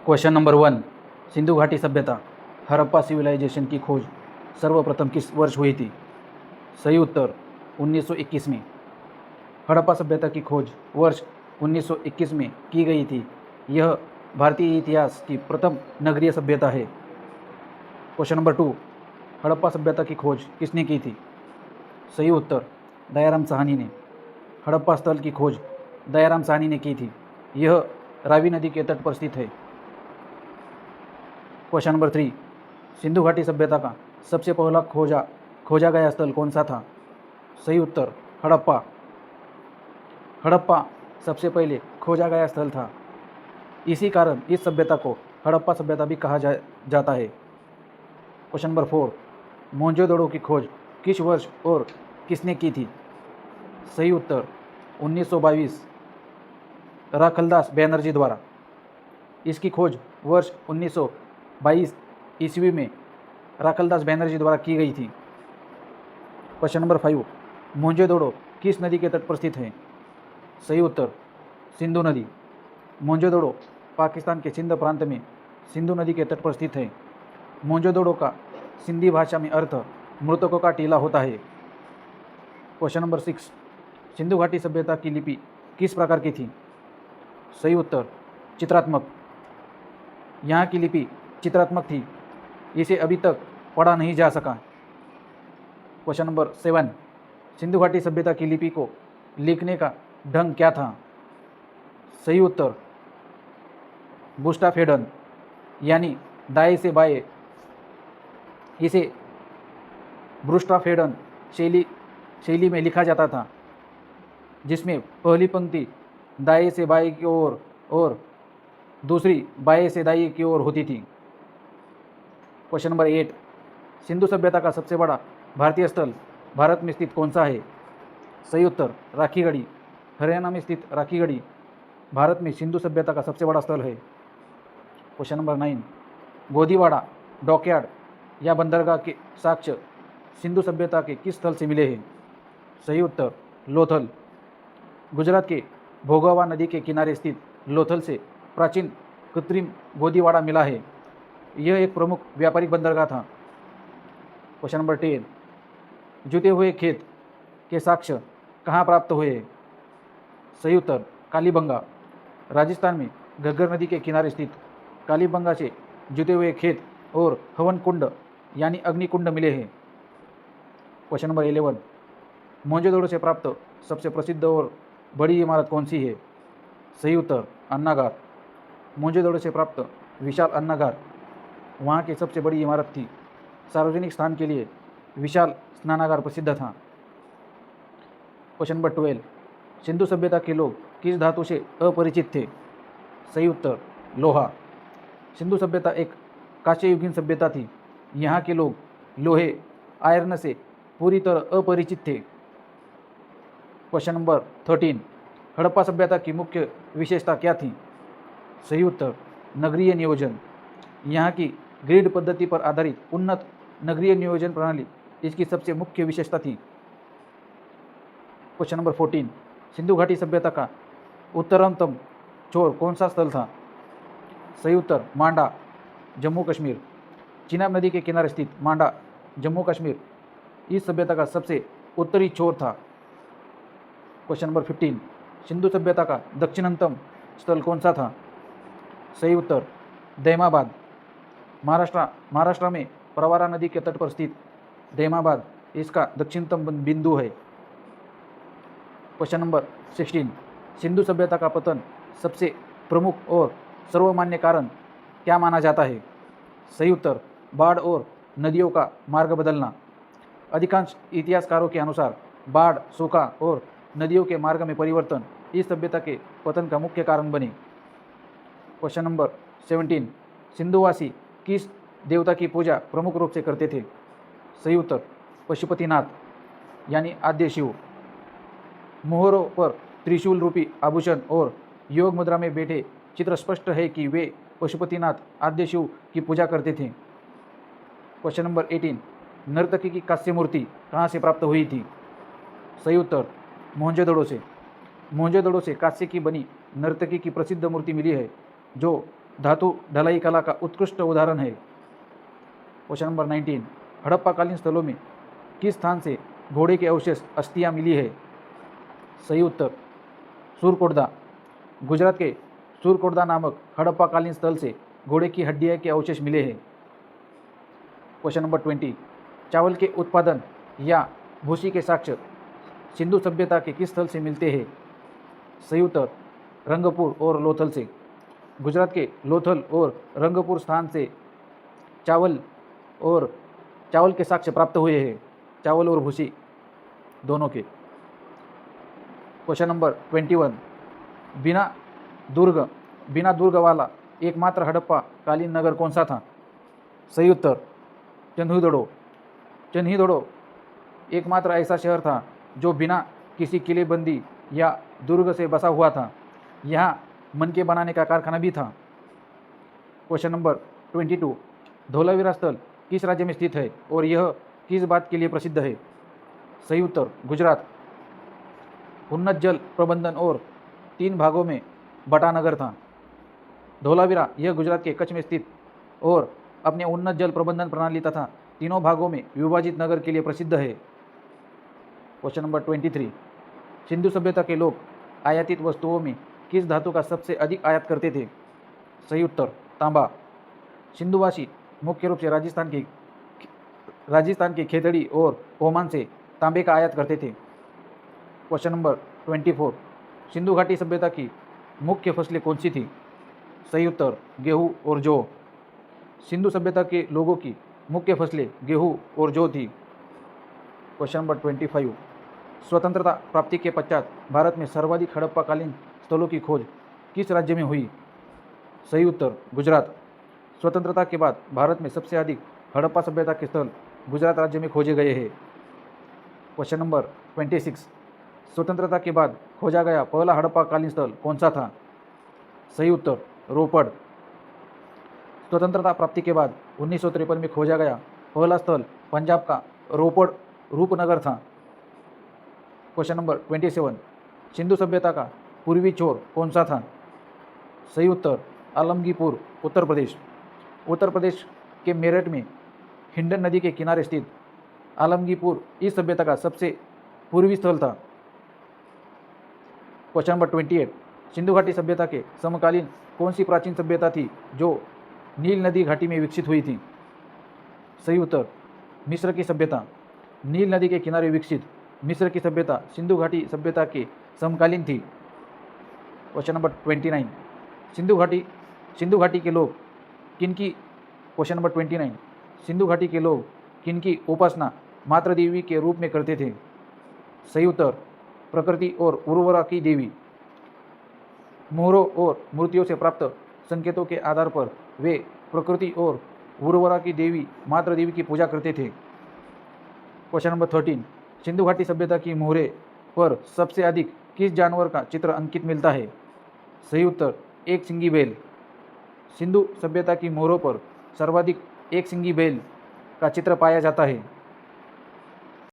Question number 1, Sindhu घाटी सभ्यता Harappa civilisation की खोज सर्वप्रथम किस वर्ष हुई थी? सही उत्तर 1921 में। हड़प्पा सभ्यता की खोज वर्ष 1921 में की गई थी। यह भारतीय इतिहास की प्रथम नगरीय सभ्यता है। क्वेश्चन नंबर 2, हड़प्पा सभ्यता की खोज किसने की थी? सही उत्तर दयाराम साहनी ने। हड़प्पा स्थल की खोज दयाराम साहनी ने की थी। यह रावी नदी के तट पर स्थित है। क्वेश्चन नंबर 3, सिंधु घाटी सभ्यता का सबसे पहला खोजा गया स्थल कौन सा था? सही उत्तर हड़प्पा। हड़प्पा सबसे पहले खोजा गया स्थल था। इसी कारण इस सभ्यता को हड़प्पा सभ्यता भी कहा जाता है। क्वेश्चन नंबर 4, मोहनजोदड़ो की खोज किस वर्ष और किसने की थी? सही उत्तर 1922 राखलदास बैनर्जी द्वारा। इसकी खोज वर्ष 1922 ईस्वी में राखलदास बैनर्जी द्वारा की गई थी। क्वेश्चन नंबर 5, मोहनजोदड़ो किस नदी के तट पर स्थित है? सही उत्तर सिंधु नदी। मोहनजोदड़ो पाकिस्तान के सिंध प्रांत में सिंधु नदी के तट पर स्थित है। मोहनजोदड़ो का सिंधी भाषा में अर्थ मृतकों का टीला होता है। क्वेश्चन नंबर 6, सिंधु घाटी सभ्यता की लिपि किस प्रकार की थी? सही उत्तर चित्रात्मक। यहाँ की लिपि चित्रात्मक थी। इसे अभी तक पढ़ा नहीं जा सका। क्वेश्चन नंबर 7, सिंधु घाटी सभ्यता की लिपि को लिखने का ढंग क्या था? सही उत्तर बुस्टाफेडन यानी दाएं से बाएं। इसे ब्रुस्टाफेडन शैली में लिखा जाता था, जिसमें पहली पंक्ति दाएं से बाएं की ओर और दूसरी बाएं से दाएं की ओर होती थी। क्वेश्चन नंबर 8, सिंधु सभ्यता का सबसे बड़ा भारतीय स्थल भारत में स्थित कौन सा है? सही उत्तर राखीगढ़ी। हरियाणा में स्थित राखीगढ़ी भारत में सिंधु सभ्यता का सबसे बड़ा स्थल है। क्वेश्चन नंबर 9, गोदीवाड़ा, डॉकयार्ड या बंदरगाह के साक्ष्य सिंधु सभ्यता के किस स्थल से मिले हैं? सही उत्तर लोथल। गुजरात के भोगावा नदी के किनारे स्थित लोथल से प्राचीन कृत्रिम गोदीवाड़ा मिला है। यह एक प्रमुख व्यापारिक बंदरगाह था। क्वेश्चन नंबर 10, जुते हुए खेत के साक्ष्य कहाँ प्राप्त हुए? सही उत्तर कालीबंगा। राजस्थान में घग्गर नदी के किनारे स्थित कालीबंगा से जुते हुए खेत और हवन कुंड यानी अग्निकुंड मिले हैं। क्वेश्चन नंबर 11, मोहनजोदड़ो से प्राप्त सबसे प्रसिद्ध और बड़ी इमारत कौन सी है? सही उत्तर अन्नागार। मोहनजोदड़ो से प्राप्त विशाल अन्नागार वहाँ की सबसे बड़ी इमारत थी। सार्वजनिक स्थान के लिए विशाल स्नानागार प्रसिद्ध था। क्वेश्चन नंबर 12, सिंधु सभ्यता के लोग किस धातु से अपरिचित थे? सही उत्तर लोहा। सिंधु सभ्यता एक कांस्ययुगीन सभ्यता थी। यहाँ के लोग लोहे आयरन से पूरी तरह अपरिचित थे। क्वेश्चन नंबर 13, हड़प्पा सभ्यता की मुख्य विशेषता क्या थी? सही उत्तर नगरीय नियोजन। यहाँ की ग्रिड पद्धति पर आधारित उन्नत नगरीय नियोजन प्रणाली इसकी सबसे मुख्य विशेषता थी। क्वेश्चन नंबर 14, सिंधु घाटी सभ्यता का उत्तरतम छोर कौन सा स्थल था? सही उत्तर मांडा, जम्मू कश्मीर। चिनाब नदी के किनारे स्थित मांडा, जम्मू कश्मीर इस सभ्यता का सबसे उत्तरी छोर था। क्वेश्चन नंबर 15, सिंधु सभ्यता का दक्षिणतम स्थल कौन सा था? सही उत्तर दैमाबाद। महाराष्ट्र में प्रवरा नदी के तट पर स्थित दैमाबाद इसका दक्षिणतम बिंदु है। क्वेश्चन नंबर 16, सिंधु सभ्यता का पतन सबसे प्रमुख और सर्वमान्य कारण क्या माना जाता है? सही उत्तर बाढ़ और नदियों का मार्ग बदलना। अधिकांश इतिहासकारों के अनुसार बाढ़, सूखा और नदियों के मार्ग में परिवर्तन इस सभ्यता के पतन का मुख्य कारण बने। क्वेश्चन नंबर 17, सिंधुवासी किस देवता की पूजा प्रमुख रूप से करते थे? सही उत्तर पशुपतिनाथ यानी आद्य शिव। मोहरों पर त्रिशूल रूपी आभूषण और योग मुद्रा में बैठे चित्र स्पष्ट है कि वे पशुपतिनाथ आद्य शिव की पूजा करते थे। क्वेश्चन नंबर 18, नर्तकी की कांस्य मूर्ति कहाँ से प्राप्त हुई थी? सही उत्तर मोहनजोदड़ो से। कांस्य की बनी नर्तकी की प्रसिद्ध मूर्ति मिली है जो धातु ढलाई कला का उत्कृष्ट उदाहरण है। क्वेश्चन नंबर 19, हड़प्पाकालीन स्थलों में किस स्थान से घोड़े के अवशेष अस्थियां मिली है? सही उत्तर सूरकोटदा। गुजरात के सूरकोटदा नामक हड़प्पाकालीन स्थल से घोड़े की हड्डियां के अवशेष मिले हैं। क्वेश्चन नंबर 20, चावल के उत्पादन या भूसी के साक्ष्य सिंधु सभ्यता के किस स्थल से मिलते हैं? सही उत्तर रंगपुर और लोथल से। गुजरात के लोथल और रंगपुर स्थान से चावल के साक्ष्य प्राप्त हुए हैं, चावल और भूसी दोनों के। क्वेश्चन नंबर 21, बिना दुर्ग वाला एकमात्र हड़प्पा कालीन नगर कौन सा था? सही उत्तर चन्हीदड़ो एकमात्र ऐसा शहर था जो बिना किसी किलेबंदी या दुर्ग से बसा हुआ था। यहाँ मनके बनाने का कारखाना भी था। क्वेश्चन नंबर 22, धोलावीरा स्थल किस राज्य में स्थित है और यह किस बात के लिए प्रसिद्ध है? सही उत्तर गुजरात। उन्नत जल प्रबंधन और 3 भागों में बटा नगर था। धोलावीरा यह गुजरात के कच्छ में स्थित और अपने उन्नत जल प्रबंधन प्रणाली तथा 3 भागों में विभाजित नगर के लिए प्रसिद्ध है। क्वेश्चन नंबर 23, सिंधु सभ्यता के लोग आयातित वस्तुओं में किस धातु का सबसे अधिक आयात करते थे? सही उत्तर तांबा। सिंधुवासी मुख्य रूप से राजस्थान के खेतड़ी और ओमान से तांबे का आयात करते थे। क्वेश्चन नंबर 24, सिंधु घाटी सभ्यता की मुख्य फसलें कौन सी थी? सही उत्तर गेहूँ और जौ। सिंधु सभ्यता के लोगों की मुख्य फसलें गेहूँ और जौ थी। क्वेश्चन नंबर 25, स्वतंत्रता प्राप्ति के पश्चात भारत में सर्वाधिक हड़प्पाकालीन स्थलों की खोज किस राज्य में हुई? सही उत्तर गुजरात। स्वतंत्रता के बाद भारत में सबसे अधिक हड़प्पा सभ्यता के स्थल गुजरात राज्य में खोजे गए हैं। क्वेश्चन नंबर 26, स्वतंत्रता के बाद खोजा गया पहला हड़प्पाकालीन स्थल कौन सा था? सही उत्तर रोपड़। स्वतंत्रता प्राप्ति के बाद 1953 में खोजा गया पहला स्थल पंजाब का रोपड़ रूपनगर था। क्वेश्चन नंबर 27, सिंधु सभ्यता का पूर्वी छोर कौन सा था? सही उत्तर आलमगीपुर उत्तर प्रदेश। उत्तर प्रदेश के मेरठ में हिंडन नदी के किनारे स्थित आलमगीपुर इस सभ्यता का सबसे पूर्वी स्थल था। क्वेश्चन नंबर 28, सिंधु घाटी सभ्यता के समकालीन कौन सी प्राचीन सभ्यता थी जो नील नदी घाटी में विकसित हुई थी? सही उत्तर मिस्र की सभ्यता। नील नदी के किनारे विकसित मिस्र की सभ्यता सिंधु घाटी सभ्यता के समकालीन थी। क्वेश्चन नंबर 29, सिंधु घाटी के लोग किनकी उपासना मातृ देवी के रूप में करते थे? सही उत्तर प्रकृति और उर्वरा की देवी। मोहरों और मूर्तियों से प्राप्त संकेतों के आधार पर वे प्रकृति और उर्वरा की देवी मातृ देवी की पूजा करते थे। क्वेश्चन नंबर 13, सिंधु घाटी सभ्यता की मोहरे पर सबसे अधिक किस जानवर का चित्र अंकित मिलता है? सही उत्तर एक सिंगी बैल। सिंधु सभ्यता की मोहरों पर सर्वाधिक एक सिंगी बैल का चित्र पाया जाता है।